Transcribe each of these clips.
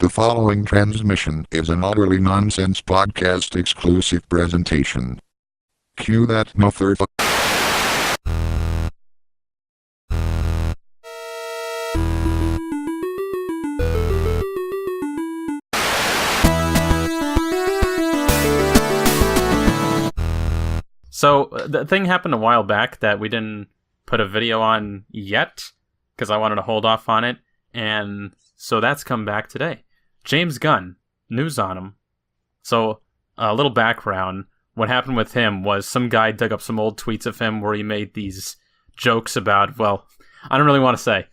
The following transmission is an utterly nonsense podcast exclusive presentation. Cue that motherfucker. So the thing happened a while back that we didn't put a video on yet because I wanted to hold off on it, and so that's come back today. James Gunn, news on him. So a little background. What happened with him was some guy dug up some old tweets of him where he made these jokes about, well, I don't really want to say.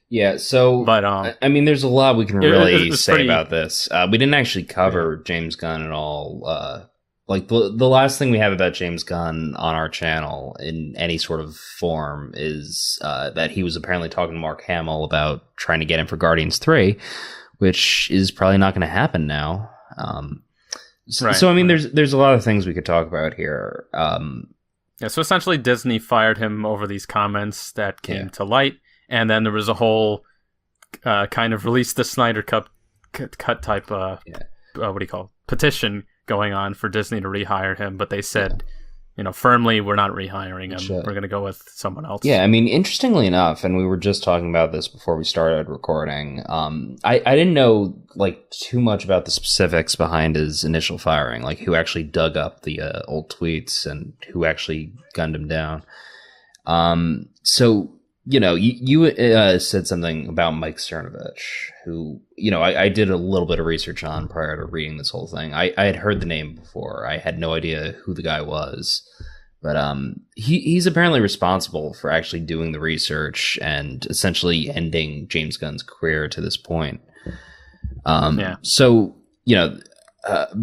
Yeah, so, but I mean, there's a lot we can really say pretty... about this. We didn't actually cover James Gunn at all. Like, the last thing we have about James Gunn on our channel in any sort of form is that he was apparently talking to Mark Hamill about trying to get him for Guardians 3, which is probably not going to happen now. So I mean, there's a lot of things we could talk about here. Yeah, so essentially Disney fired him over these comments that came to light, and then there was a whole kind of release the Snyder cut type, what do you call it? Petition going on for Disney to rehire him, but they said, firmly, we're not rehiring him. Sure. We're going to go with someone else. Yeah, I mean, interestingly enough, and we were just talking about this before we started recording, I didn't know, too much about the specifics behind his initial firing, who actually dug up the old tweets and who actually gunned him down. So, you said something about Mike Cernovich, who, I did a little bit of research on prior to reading this whole thing. I had heard the name before. I had no idea who the guy was. But he's apparently responsible for actually doing the research and essentially ending James Gunn's career to this point. So,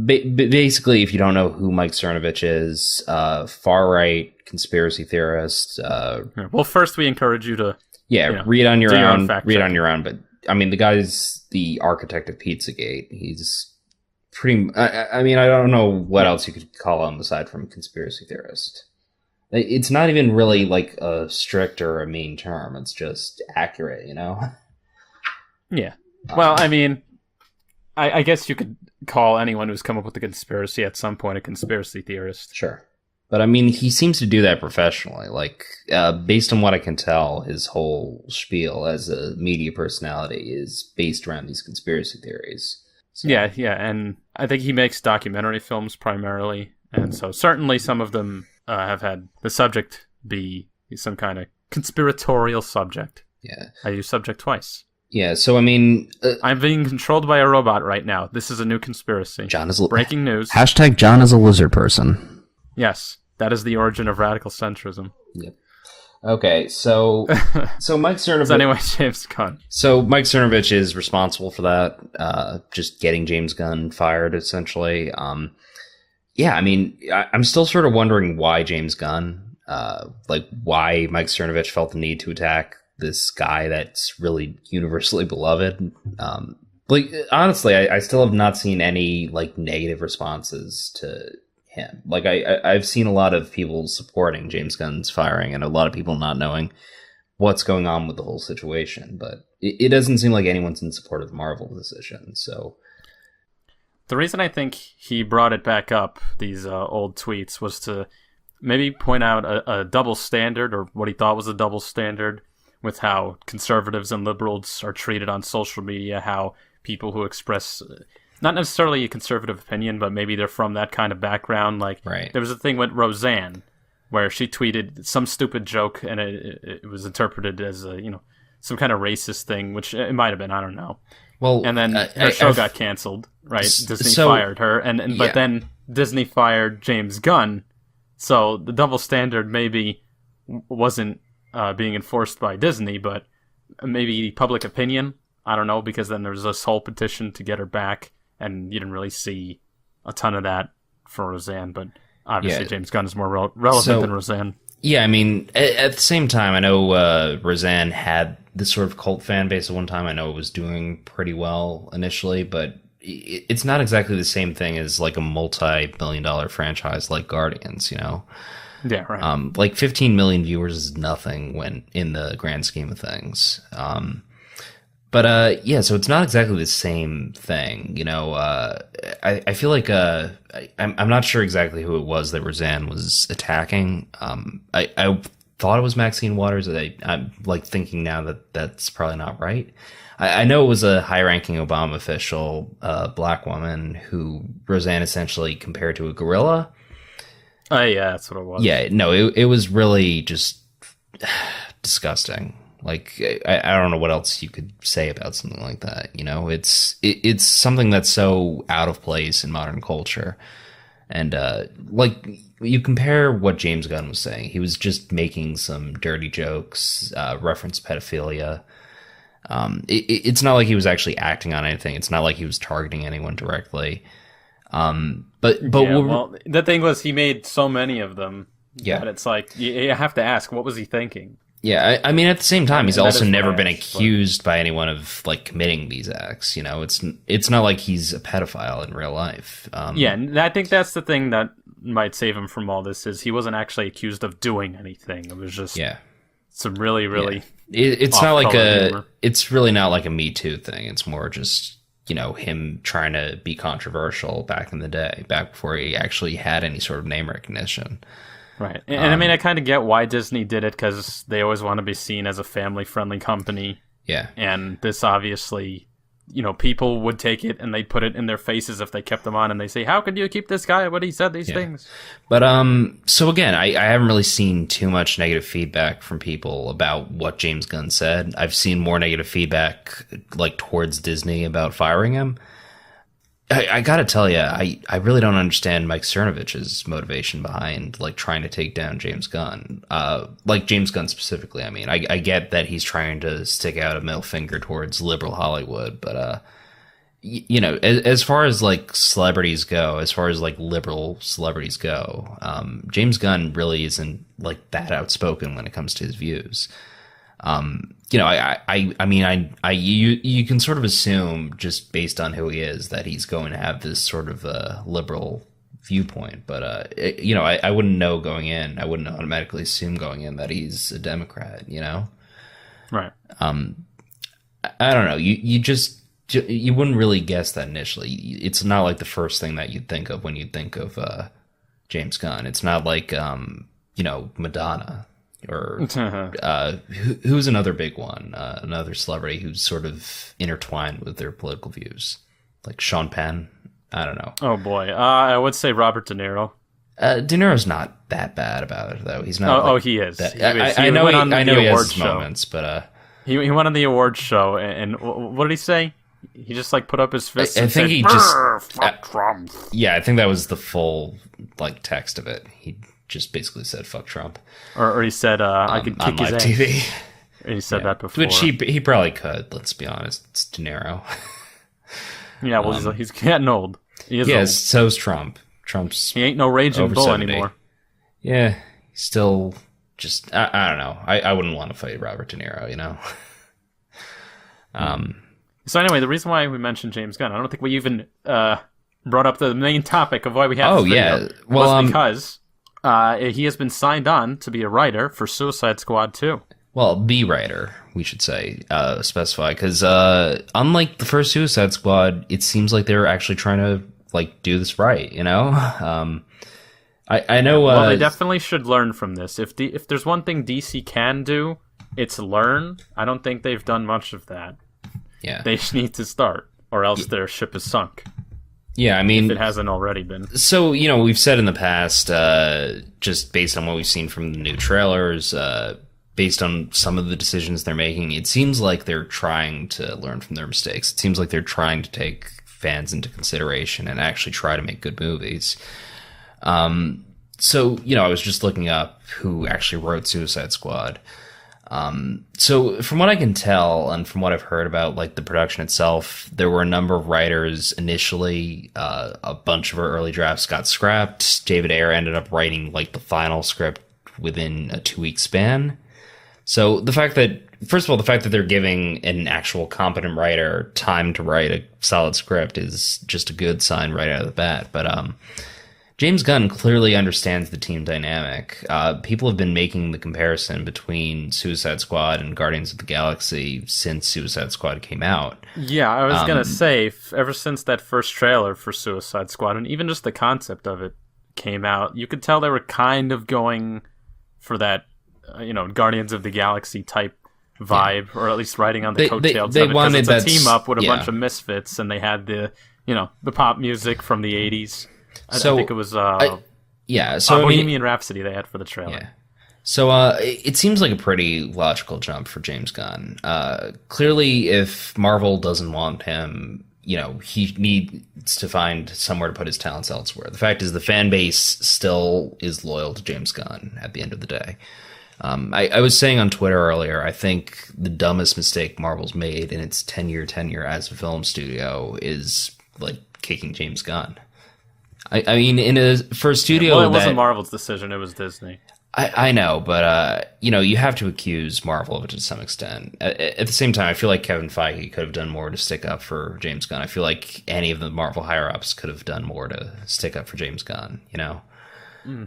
basically, if you don't know who Mike Cernovich is, far-right conspiracy theorist. Well, first we encourage you to read on your own. Read on your own. But I mean, the guy's the architect of Pizzagate. He's pretty. I mean, I don't know what else you could call him aside from conspiracy theorist. It's not even really a strict or a mean term. It's just accurate, Yeah. Well, I mean, I guess you could call anyone who's come up with a conspiracy at some point a conspiracy theorist. Sure. But I mean, he seems to do that professionally. Based on what I can tell, his whole spiel as a media personality is based around these conspiracy theories. So. Yeah, and I think he makes documentary films primarily, and so certainly some of them have had the subject be some kind of conspiratorial subject. Yeah. I use subject twice. Yeah, so I mean... I'm being controlled by a robot right now. This is a new conspiracy. John is breaking news. Hashtag John is a lizard person. Yes, that is the origin of radical centrism. Yep. Okay, so Mike Cernovich... So anyway, James Gunn. So Mike Cernovich is responsible for that, just getting James Gunn fired, essentially. Yeah, I mean, I'm still sort of wondering why James Gunn, why Mike Cernovich felt the need to attack this guy that's really universally beloved. Honestly, I still have not seen any negative responses to him. I've seen a lot of people supporting James Gunn's firing and a lot of people not knowing what's going on with the whole situation, but it doesn't seem like anyone's in support of the Marvel decision. So the reason I think he brought it back up, these old tweets, was to maybe point out a double standard, or what he thought was a double standard, with how conservatives and liberals are treated on social media, how people who express not necessarily a conservative opinion, but maybe they're from that kind of background. Right. There was a thing with Roseanne where she tweeted some stupid joke and it was interpreted as some kind of racist thing, which it might have been, I don't know. Well, and then her show got canceled, right? Disney fired her, but then Disney fired James Gunn. So the double standard maybe wasn't being enforced by Disney, but maybe public opinion. I don't know, because then there was this whole petition to get her back, and you didn't really see a ton of that for Roseanne. But obviously, James Gunn is more relevant than Roseanne. Yeah, I mean, at the same time, I know Roseanne had this sort of cult fan base at one time. I know it was doing pretty well initially, but it's not exactly the same thing as a multi-billion-dollar franchise like Guardians, Yeah, right. 15 million viewers is nothing when in the grand scheme of things. But yeah, so it's not exactly the same thing, you know. I feel like I'm not sure exactly who it was that Roseanne was attacking. I thought it was Maxine Waters. I'm like thinking now that that's probably not right. I know it was a high-ranking Obama official, black woman, who Roseanne essentially compared to a gorilla. Oh yeah, that's what it was. Yeah, no, it was really just disgusting. Like I don't know what else you could say about something like that. You know, it's something that's so out of place in modern culture, and like you compare what James Gunn was saying, he was just making some dirty jokes, reference pedophilia. It's not like he was actually acting on anything. It's not like he was targeting anyone directly. But yeah, well, the thing was, he made so many of them. Yeah, that it's like you have to ask, what was he thinking? Yeah, I mean, at the same time, he's also never been accused by anyone of like committing these acts. You know, it's not like he's a pedophile in real life. Yeah, and I think that's the thing that might save him from all this is he wasn't actually accused of doing anything. It was just some really. It's not like humor. It's really not like a Me Too thing. It's more just, you know, him trying to be controversial back in the day, back before he actually had any sort of name recognition. Right. And I mean, I kind of get why Disney did it, because they always want to be seen as a family-friendly company. Yeah. And this obviously, you know, people would take it and they'd put it in their faces if they kept them on, and they say, how could you keep this guy when he said these things? But, so again, I haven't really seen too much negative feedback from people about what James Gunn said. I've seen more negative feedback, like, towards Disney about firing him. I gotta tell you, I really don't understand Mike Cernovich's motivation behind like trying to take down James Gunn. Like James Gunn specifically. I mean, I get that he's trying to stick out a middle finger towards liberal Hollywood, but you know, as far as like celebrities go, as far as like liberal celebrities go, James Gunn really isn't like that outspoken when it comes to his views. You know, I mean, you can sort of assume just based on who he is that he's going to have this sort of liberal viewpoint, but you know, I wouldn't know going in. I wouldn't automatically assume going in that he's a Democrat. You know, right? I don't know. You wouldn't really guess that initially. It's not like the first thing that you'd think of when you think of James Gunn. It's not like you know, Madonna. Or who's another big one, another celebrity who's sort of intertwined with their political views, like Sean Penn. I don't know. Oh boy, I would say Robert De Niro. De Niro's not that bad about it, though. He's not. Oh, he is. I know. I know he has his moments, but he went on the awards show, and what did he say? He just like put up his fist. I and think said, he just. Fuck Trump. Yeah, I think that was the full like text of it. He just basically said "fuck Trump," or he said, "I could kick his ass." TV. And he said that before, which he probably could. Let's be honest, it's De Niro. Yeah, well, he's getting old. He is old. So's Trump. Trump's he ain't no raging bull 70. Anymore. Yeah, he's still just I don't know. I wouldn't want to fight Robert De Niro, you know. So anyway, the reason why we mentioned James Gunn, I don't think we even brought up the main topic of why we have this video. Well, was because he has been signed on to be a writer for Suicide Squad 2. Well, the writer, we should say, specify, because unlike the first Suicide Squad, it seems like they're actually trying to like do this right, you know. I know. Well, they definitely should learn from this. If there's one thing DC can do, it's learn. I don't think they've done much of that. Yeah, they need to start, or else their ship is sunk. Yeah, I mean, if it hasn't already been. So, you know, we've said in the past, just based on what we've seen from the new trailers, based on some of the decisions they're making, it seems like they're trying to learn from their mistakes. It seems like they're trying to take fans into consideration and actually try to make good movies. So, you know, I was just looking up who actually wrote Suicide Squad. So from what I can tell and from what I've heard about like the production itself, there were a number of writers initially. A bunch of our early drafts got scrapped. David Ayer ended up writing like the final script within a 2-week span. So the fact that, first of all, the fact that they're giving an actual competent writer time to write a solid script is just a good sign right out of the bat. But James Gunn clearly understands the team dynamic. People have been making the comparison between Suicide Squad and Guardians of the Galaxy since Suicide Squad came out. Yeah, I was going to say, ever since that first trailer for Suicide Squad, and even just the concept of it came out, you could tell they were kind of going for that, Guardians of the Galaxy type vibe, or at least riding on the coattails they of it. wanted it's a team up with a yeah. bunch of misfits, and they had the pop music from the 80s. I think it was Bohemian Rhapsody they had for the trailer. Yeah. So it seems like a pretty logical jump for James Gunn. Clearly, if Marvel doesn't want him, he needs to find somewhere to put his talents elsewhere. The fact is, the fan base still is loyal to James Gunn at the end of the day. I was saying on Twitter earlier, I think the dumbest mistake Marvel's made in its 10-year tenure as a film studio is like kicking James Gunn. I mean, for a studio well, it wasn't Marvel's decision; it was Disney. I know, but you have to accuse Marvel of it to some extent. At the same time, I feel like Kevin Feige could have done more to stick up for James Gunn. I feel like any of the Marvel higher ups could have done more to stick up for James Gunn. The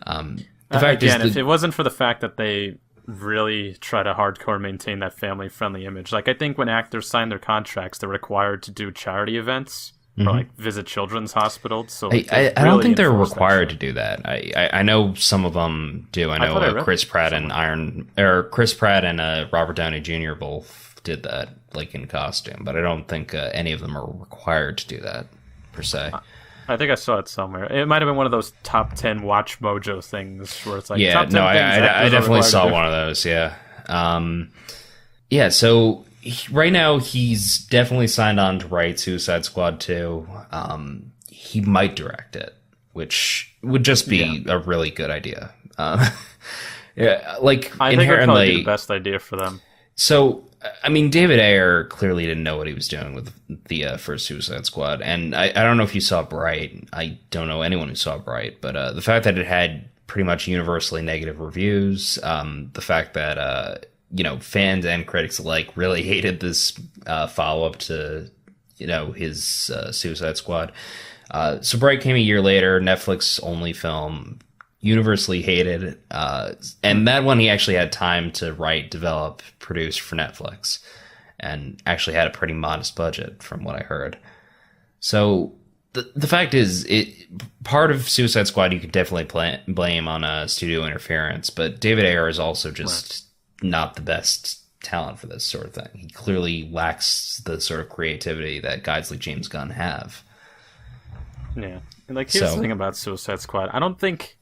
fact is, if it wasn't for the fact that they really try to hardcore maintain that family-friendly image, like I think when actors sign their contracts, they're required to do charity events. Or like visit children's hospitals. So I don't think they're required to do that. I know some of them do. I know Chris Pratt and Robert Downey Jr. both did that, like in costume. But I don't think any of them are required to do that per se. I think I saw it somewhere. It might have been one of those top 10 Watch Mojo things where it's like top 10 I definitely saw one of those. Yeah. So. Right now, he's definitely signed on to write Suicide Squad 2. He might direct it, which would just be a really good idea. I think it would probably be the best idea for them. So, I mean, David Ayer clearly didn't know what he was doing with the first Suicide Squad. And I don't know if you saw Bright. I don't know anyone who saw Bright. But the fact that it had pretty much universally negative reviews, the fact that... fans and critics alike really hated this follow-up to, his Suicide Squad. So Bright came a year later, Netflix-only film, universally hated. And that one he actually had time to write, develop, produce for Netflix. And actually had a pretty modest budget, from what I heard. So the fact is, part of Suicide Squad you could definitely blame on studio interference, but David Ayer is also just... not the best talent for this sort of thing. He clearly lacks the sort of creativity that guys like James Gunn have. Yeah. And here's the thing about Suicide Squad. I don't think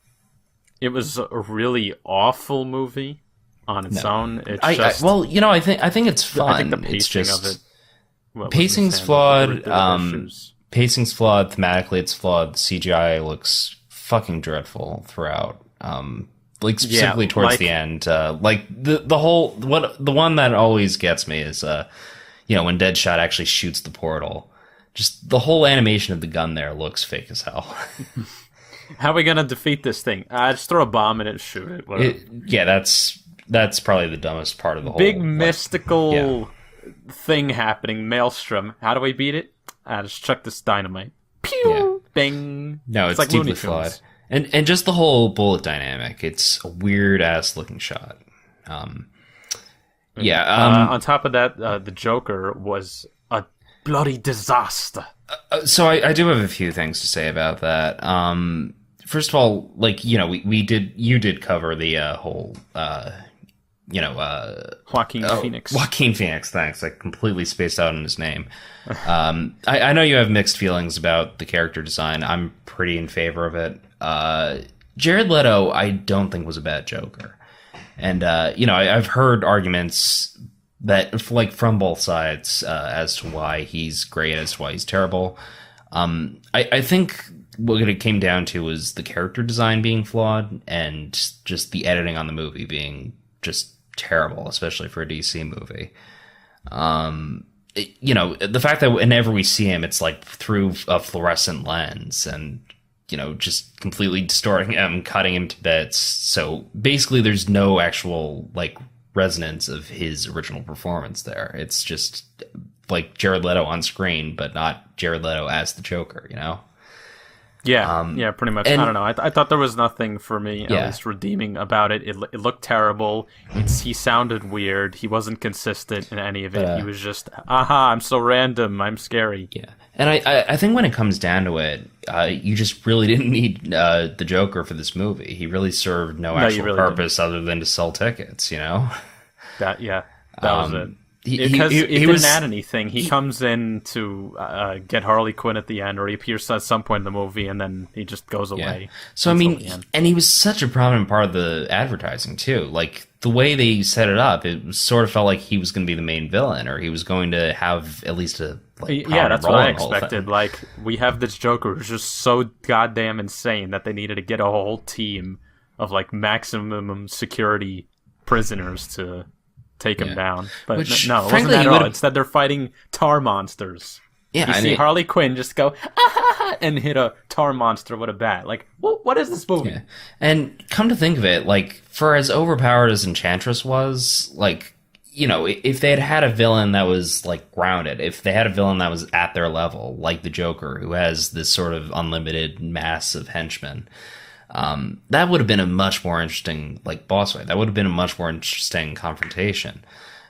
it was a really awful movie on its own. It's I think it's fun. I think the pacing of it. Pacing's flawed. Pacing's flawed. Thematically, it's flawed. The CGI looks fucking dreadful throughout. Specifically towards the end, the one that always gets me is, when Deadshot actually shoots the portal. Just the whole animation of the gun there looks fake as hell. How are we gonna defeat this thing? Just throw a bomb in it and shoot it. That's probably the dumbest part of the whole big mystical thing happening. Maelstrom. How do we beat it? Just chuck this dynamite. Pew! Bang! No, it's like deeply flawed. And just the whole bullet dynamic, it's a weird ass looking shot. On top of that, the Joker was a bloody disaster. So I do have a few things to say about that. First of all, you did cover the whole Joaquin Phoenix. Joaquin Phoenix, thanks. I completely spaced out on his name. I know you have mixed feelings about the character design. I'm pretty in favor of it. Jared Leto, I don't think was a bad Joker. And, I've heard arguments that, from both sides, as to why he's great, as to why he's terrible. I think what it came down to was the character design being flawed and just the editing on the movie being just terrible, especially for a DC movie. The fact that whenever we see him, it's like through a fluorescent lens and, just completely distorting him, cutting him to bits. So basically there's no actual resonance of his original performance there. It's just like Jared Leto on screen, but not Jared Leto as the Joker, Yeah, pretty much. and- I don't know. I thought there was nothing for me, at Yeah. least, redeeming about it. It looked terrible. He sounded weird. He wasn't consistent in any of it. He was just, aha, I'm so random. I'm scary. Yeah, and I think when it comes down to it, you just really didn't need the Joker for this movie. He really served no actual really purpose other than to sell tickets, you know? That was it. He Didn't was add anything. He comes in to get Harley Quinn at the end, or he appears at some point in the movie, and then he just goes away. So, I until mean, the end. and he was such a prominent part of the advertising, too. Like, the way they set it up, it sort of felt like he was going to be the main villain, or he was going to have at least a that's what role I in the whole expected. thing. Like, we have this Joker who's just so goddamn insane that they needed to get a whole team of, like, maximum security prisoners to take him down. But Which, no, it frankly, wasn't that at all. would've- Instead, they're fighting tar monsters. Yeah, You I see mean, Harley Quinn just go, ah, and hit a tar monster with a bat. Like, what is this movie? yeah. And come to think of it, like, for as overpowered as Enchantress was, like, you know, if they had had a villain that was, like, grounded, if they had a villain that was at their level, like the Joker, who has this sort of unlimited mass of henchmen, that would have been a much more interesting, like, boss fight. That would have been a much more interesting confrontation.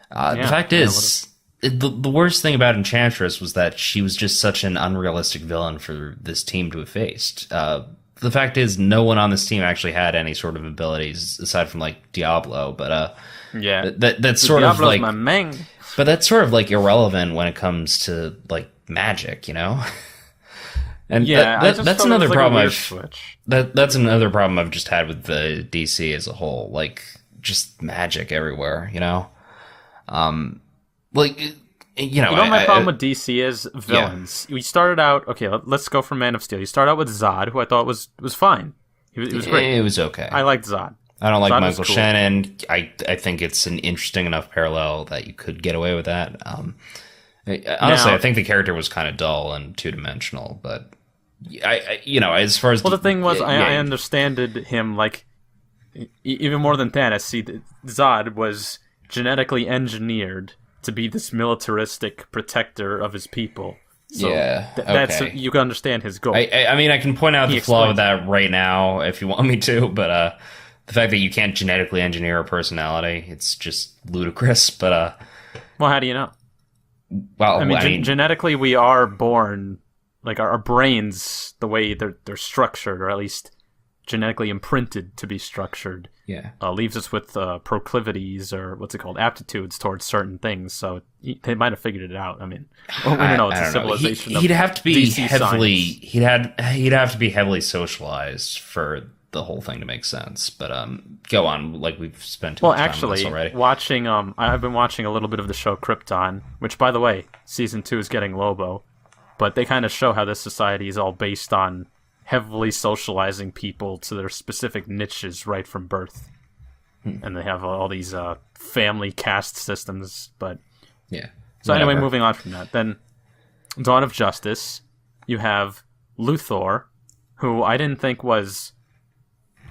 The fact is, the worst thing about Enchantress was that she was just such an unrealistic villain for this team to have faced. The fact is, no one on this team actually had any sort of abilities aside from, like, Diablo, but that's sort Diablo's of like, my man. but that's sort of like irrelevant when it comes to, like, magic, you know. And that's another problem. That's another problem I've just had with the DC as a whole. Like, just magic everywhere, you know. Like, you know. My problem with DC is villains. We started out let's go from Man of Steel. You start out with Zod, who I thought was fine. He was great. It was okay. I liked Zod. I don't like Zod Michael cool. Shannon. I think it's an interesting enough parallel that you could get away with that. Honestly, I think the character was kind of dull and two dimensional, but. As far as the thing was, I understood him, like, even more than Thanos. See, Zod was genetically engineered to be this militaristic protector of his people. So that's you can understand his goal. I mean, I can point out the flaw with that right now if you want me to, but the fact that you can't genetically engineer a personality, it's just ludicrous. But well, how do you know? Well, I mean, genetically, we are born. Like, our brains, the way they're structured, or at least genetically imprinted to be structured, leaves us with proclivities, or what's it called, aptitudes towards certain things. So they might have figured it out. I mean, we don't know. It's a civilization. He'd have to be DC heavily. science. He'd have to be heavily socialized for the whole thing to make sense. But go on. Like, we've spent too much time on this already. Watching. I've been watching a little bit of the show Krypton, which, by the way, season 2 is getting Lobo. But they kind of show how this society is all based on heavily socializing people to their specific niches right from birth. And they have all these family caste systems. But So anyway, moving on from that. Then Dawn of Justice, you have Luthor, who I didn't think was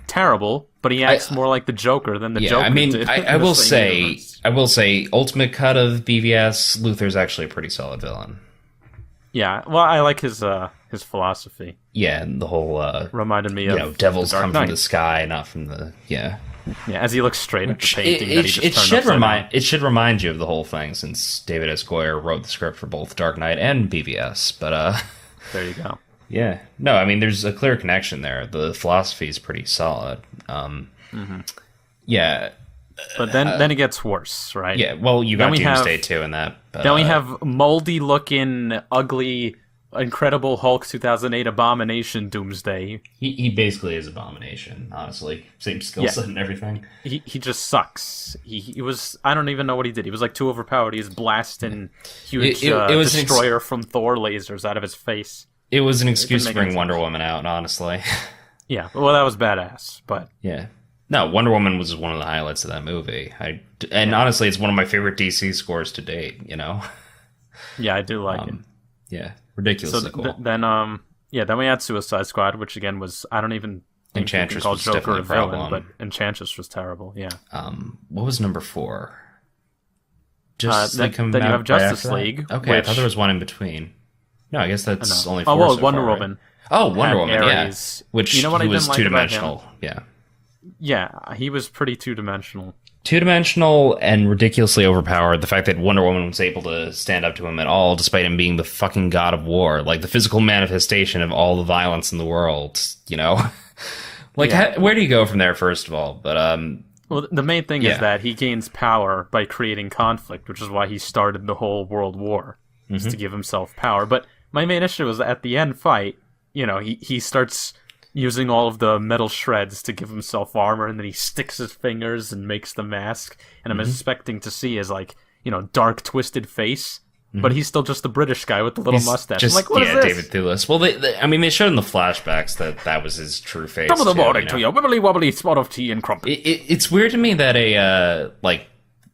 terrible, but he acts more like the Joker than the Joker I mean, did. I will say, ultimate cut of BVS, Luthor's actually a pretty solid villain. Yeah, well, I like his philosophy. Yeah, and the whole reminded me of devils Dark come Knight. from the sky, not from the Yeah, as he looks straight at the painting, it should remind you of the whole thing, since David S. Goyer wrote the script for both Dark Knight and BVS. But there you go. Yeah, no, I mean, there's a clear connection there. The philosophy is pretty solid. Yeah. But then it gets worse, right? Yeah, well, you got Doomsday too in that. But, then we have moldy-looking, ugly, Incredible Hulk 2008 Abomination Doomsday. He basically is Abomination, honestly. Same skill set and everything. He just sucks. He was... I don't even know what he did. He was, like, too overpowered. He was blasting huge destroyer from Thor lasers out of his face. It was an excuse to bring Wonder Woman out, honestly. Yeah, well, that was badass, but... Yeah. No, Wonder Woman was one of the highlights of that movie. Honestly, it's one of my favorite DC scores to date, you know? Yeah, I do like it. Yeah, ridiculously cool. Then we had Suicide Squad, which again was, I don't even think Enchantress called was Joker definitely a a villain, problem. but Enchantress was terrible, yeah. What was number 4? Then you have Justice League. Okay, I thought there was one in between. No, I guess that's only 4 Oh, well, so Wonder far, Woman. Right? Oh, Wonder Woman, Ares. Yeah. Which you know what he I was didn't like two-dimensional. Yeah. Yeah, he was pretty two-dimensional. Two-dimensional and ridiculously overpowered. The fact that Wonder Woman was able to stand up to him at all, despite him being the fucking god of war, like the physical manifestation of all the violence in the world, you know? Like, where do you go from there, first of all? But, well, the main thing is that he gains power by creating conflict, which is why he started the whole world war, is to give himself power. But my main issue was that at the end fight, you know, he starts using all of the metal shreds to give himself armor, and then he sticks his fingers and makes the mask. And I'm expecting to see his, like, you know, dark, twisted face. But he's still just the British guy with the little mustache. I'm like, what is this? David Thewlis. Well, they showed in the flashbacks that was his true face. Some of the morning to your wibbly wobbly spot of tea and crumpet. It's weird to me that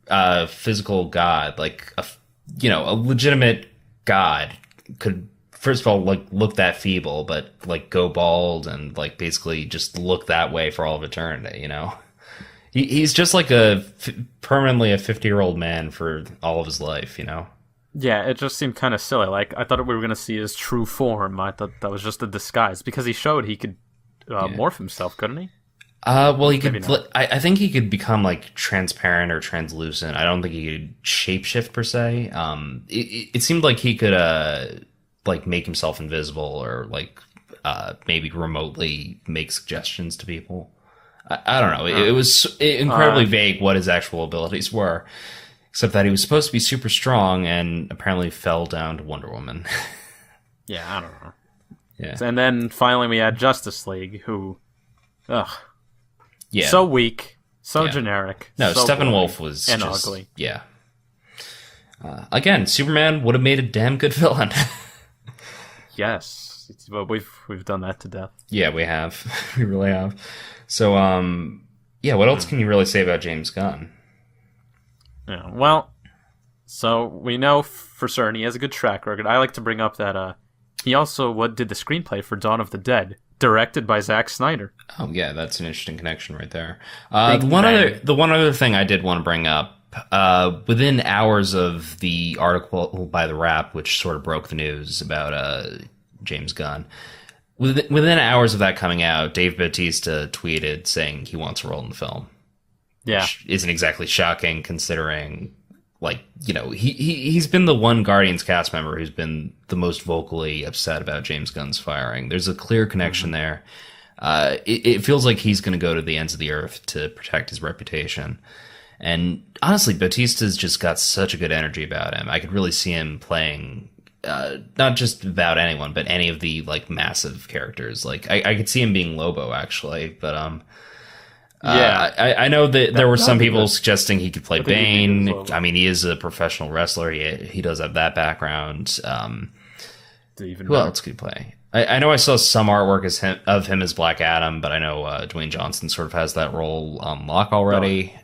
a physical god, like a legitimate god, could first of all like look that feeble, but like go bald and like basically just look that way for all of eternity. You know, he's just like permanently a 50-year-old man for all of his life. You know. Yeah, it just seemed kind of silly. Like, I thought we were going to see his true form. I thought that was just a disguise. Because he showed he could morph himself, couldn't he? Well, he could. I think he could become, like, transparent or translucent. I don't think he could shapeshift, per se. It seemed like he could, like, make himself invisible or, like, maybe remotely make suggestions to people. I don't know. It was incredibly vague what his actual abilities were. Except that he was supposed to be super strong and apparently fell down to Wonder Woman. Yeah, I don't know. Yeah. And then finally we had Justice League, who... Ugh. Yeah. So weak. So generic. No, so Steppenwolf was and just... ugly. Yeah. Again, Superman would have made a damn good villain. Yes. But we've done that to death. Yeah, we have. We really have. So, what else can you really say about James Gunn? Yeah, well, so we know for certain he has a good track record. I like to bring up that he also did the screenplay for Dawn of the Dead, directed by Zack Snyder. Oh yeah, that's an interesting connection right there. The one other thing I did want to bring up, within hours of the article by The Wrap, which sort of broke the news about James Gunn, within hours of that coming out, Dave Bautista tweeted saying he wants a role in the film. Yeah. Which isn't exactly shocking considering, like, you know, he's been the one Guardians cast member who's been the most vocally upset about James Gunn's firing. There's a clear connection there. It feels like he's going to go to the ends of the earth to protect his reputation. And honestly, Bautista's just got such a good energy about him. I could really see him playing, not just about anyone, but any of the, like, massive characters. Like, I could see him being Lobo, actually, but, I know that there were some people suggesting he could play Bane. I mean, he is a professional wrestler. He does have that background. Who else could he play? I know I saw some artwork of him as Black Adam, but I know Dwayne Johnson sort of has that role on lock already.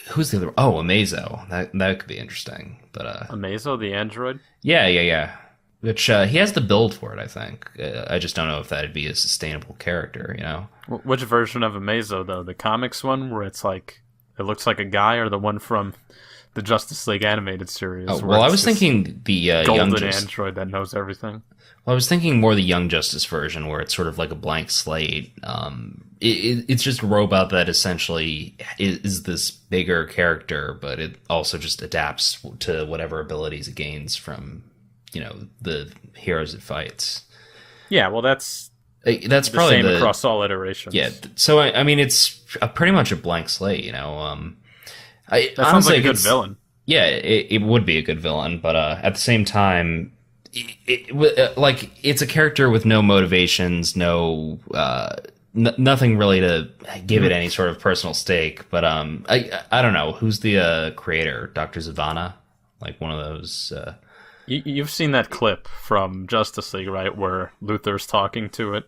Who's the other? Oh, Amazo. That could be interesting. But Amazo, the android? Yeah. Which he has the build for it, I think. I just don't know if that'd be a sustainable character, you know? Which version of Amazo, though? The comics one, where it's like, it looks like a guy, or the one from the Justice League animated series? Oh, well, I was thinking the golden android that knows everything. Well, I was thinking more the Young Justice version, where it's sort of like a blank slate. It's just a robot that essentially is this bigger character, but it also just adapts to whatever abilities it gains from, you know, the heroes it fights. Yeah, well, that's probably same across all iterations. Yeah, so I mean, it's pretty much a blank slate, you know. That sounds like a good villain. Yeah, it would be a good villain, but at the same time, it's a character with no motivations, nothing really to give it any sort of personal stake. But I don't know who's the creator, Dr. Zavanna, like one of those. You've seen that clip from Justice League, right, where Luthor's talking to it?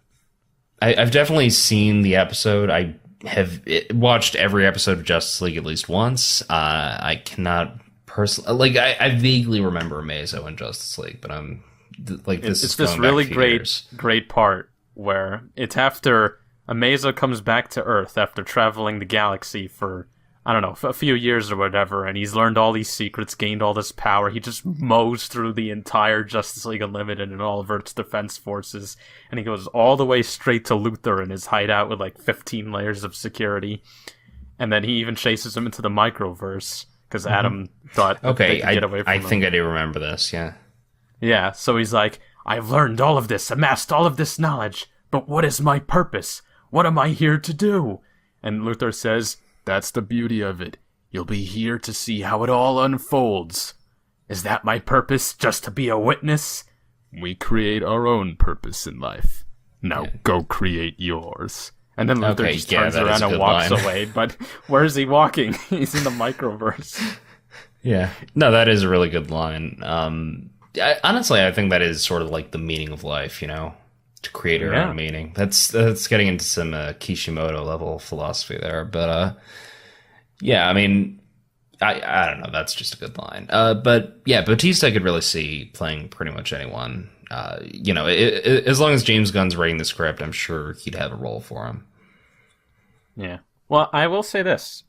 I've definitely seen the episode. I have watched every episode of Justice League at least once. I cannot personally... I vaguely remember Amazo in Justice League, but I'm... It's this really great part where it's after Amazo comes back to Earth after traveling the galaxy for I don't know, a few years or whatever, and he's learned all these secrets, gained all this power. He just mows through the entire Justice League Unlimited and all of Earth's defense forces, and he goes all the way straight to Luthor in his hideout with like 15 layers of security. And then he even chases him into the microverse, because Adam thought they could get away from him. I think I do remember this, yeah. Yeah, so he's like, I've learned all of this, amassed all of this knowledge, but what is my purpose? What am I here to do? And Luthor says, that's the beauty of it. You'll be here to see how it all unfolds. Is that my purpose, just to be a witness? We create our own purpose in life. Now go create yours. And then Luthor just turns around and walks away. But where is he walking? He's in the microverse. Yeah. No, that is a really good line. Honestly, I think that is sort of like the meaning of life, you know? To create our own meaning. That's getting into some Kishimoto level philosophy there, but yeah, I mean, I don't know. That's just a good line. But yeah, Bautista I could really see playing pretty much anyone. You know, as long as James Gunn's writing the script, I'm sure he'd have a role for him. Yeah. Well, I will say this: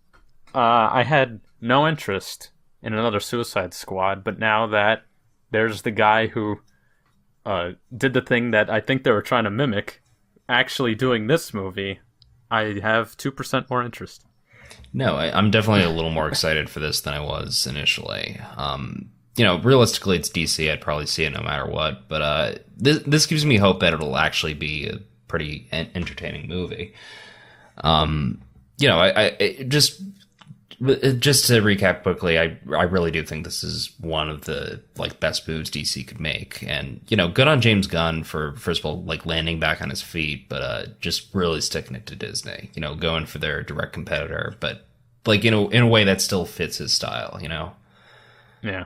I had no interest in another Suicide Squad, but now that there's the guy who did the thing that I think they were trying to mimic, actually doing this movie, I have 2% more interest. No, I'm definitely a little more excited for this than I was initially. You know, realistically, it's DC. I'd probably see it no matter what. But this gives me hope that it'll actually be a pretty entertaining movie. You know, I just to recap quickly, I really do think this is one of the like best moves DC could make, and you know, good on James Gunn for first of all like landing back on his feet, but just really sticking it to Disney. You know, going for their direct competitor, but like in a way that still fits his style. You know. Yeah.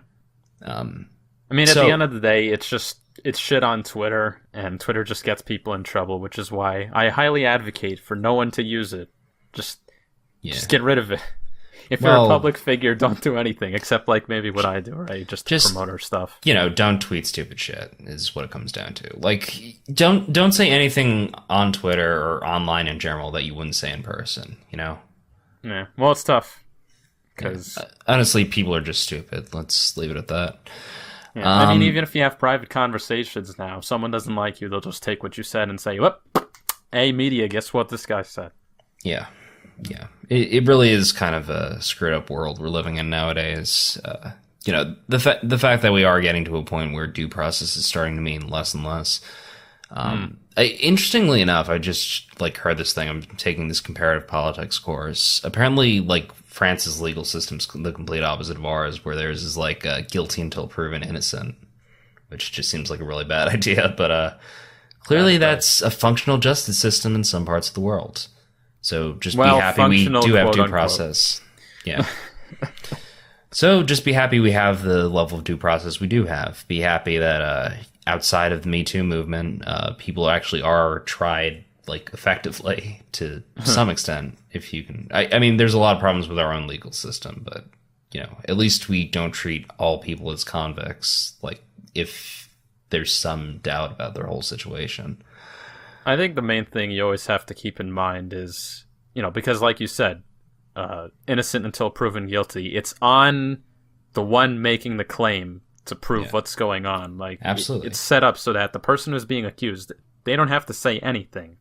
I mean, at the end of the day, it's shit on Twitter, and Twitter just gets people in trouble, which is why I highly advocate for no one to use it. Just get rid of it. If you're a public figure, don't do anything except like maybe what I do, right? Just promote our stuff. You know, don't tweet stupid shit is what it comes down to. Like, don't say anything on Twitter or online in general that you wouldn't say in person. You know? Yeah. Well, it's tough because honestly, people are just stupid. Let's leave it at that. Yeah. I mean, even if you have private conversations now, if someone doesn't like you, they'll just take what you said and say, "Whoop, hey, media, guess what this guy said." Yeah. Yeah, it really is kind of a screwed up world we're living in nowadays. You know, the fact that we are getting to a point where due process is starting to mean less and less. Interestingly enough, I just like heard this thing. I'm taking this comparative politics course. Apparently, like France's legal system's the complete opposite of ours, where theirs is like guilty until proven innocent, which just seems like a really bad idea. But clearly, that's a functional justice system in some parts of the world. So just be happy we do have due process. Yeah. So just be happy we have the level of due process we do have. Be happy that outside of the Me Too movement, people actually are tried like effectively to some extent. If you can, I mean, there's a lot of problems with our own legal system, but you know, at least we don't treat all people as convicts. Like if there's some doubt about their whole situation. I think the main thing you always have to keep in mind is, you know, because like you said, innocent until proven guilty, it's on the one making the claim to prove what's going on. Like, absolutely. It's set up so that the person who's being accused, they don't have to say anything.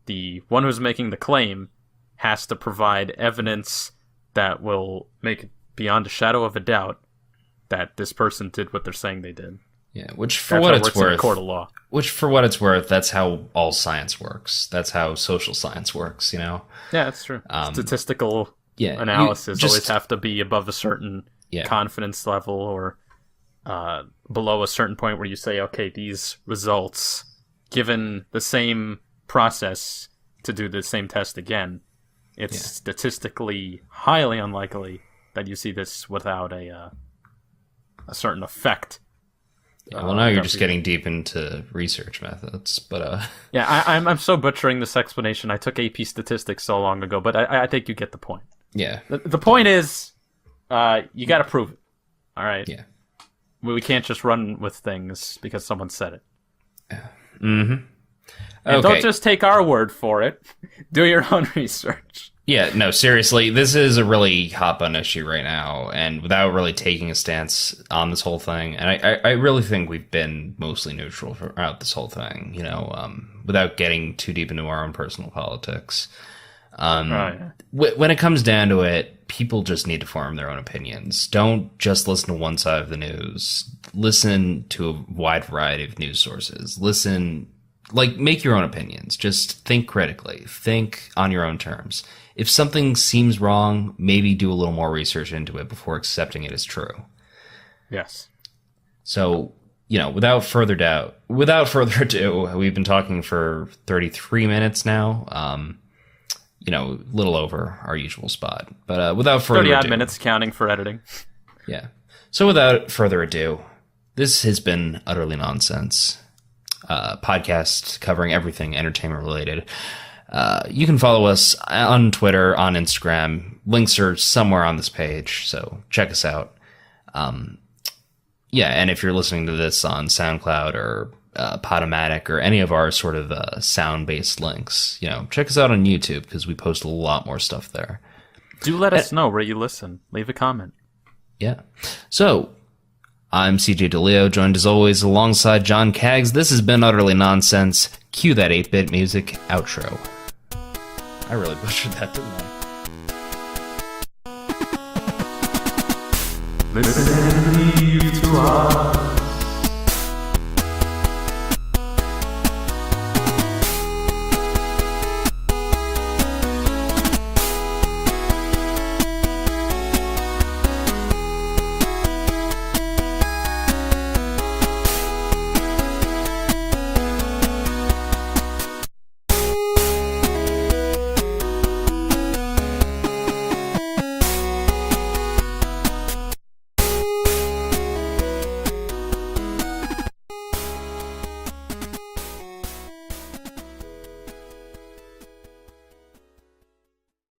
The one who's making the claim has to provide evidence that will make it beyond a shadow of a doubt that this person did what they're saying they did. Yeah, which for what it's worth, in a court of law. Which for what it's worth, that's how all science works. That's how social science works, you know? Yeah, that's true. Statistical analysis always have to be above a certain confidence level or below a certain point where you say, okay, these results, given the same process to do the same test again, it's statistically highly unlikely that you see this without a certain effect. Yeah, well, now you're just getting deep into research methods, but yeah, I'm so butchering this explanation. I took AP statistics so long ago, but I think you get the point. Yeah. The point is, you got to prove it. All right. Yeah. We can't just run with things because someone said it. Yeah. Mm-hmm. And don't just take our word for it. Do your own research. Yeah, no, seriously, this is a really hot button issue right now, and without really taking a stance on this whole thing, and I really think we've been mostly neutral throughout this whole thing, without getting too deep into our own personal politics. Right. When it comes down to it, people just need to form their own opinions. Don't just listen to one side of the news. Listen to a wide variety of news sources. Make your own opinions. Just think critically. Think on your own terms. If something seems wrong, maybe do a little more research into it before accepting it as true. Yes. So, without further ado, we've been talking for 33 minutes now. A little over our usual spot. But without further ado... 30 odd minutes counting for editing. Yeah. So without further ado, this has been Utterly Nonsense. Podcast covering everything entertainment related. You can follow us on Twitter, on Instagram. Links are somewhere on this page, so check us out. And if you're listening to this on SoundCloud or Podomatic or any of our sort of sound-based links, check us out on YouTube because we post a lot more stuff there. Do let us know where you listen. Leave a comment. Yeah. So, I'm CJ DeLeo, joined as always alongside John Kaggs. This has been Utterly Nonsense. Cue that 8-bit music outro. I really butchered that, didn't I? Listen.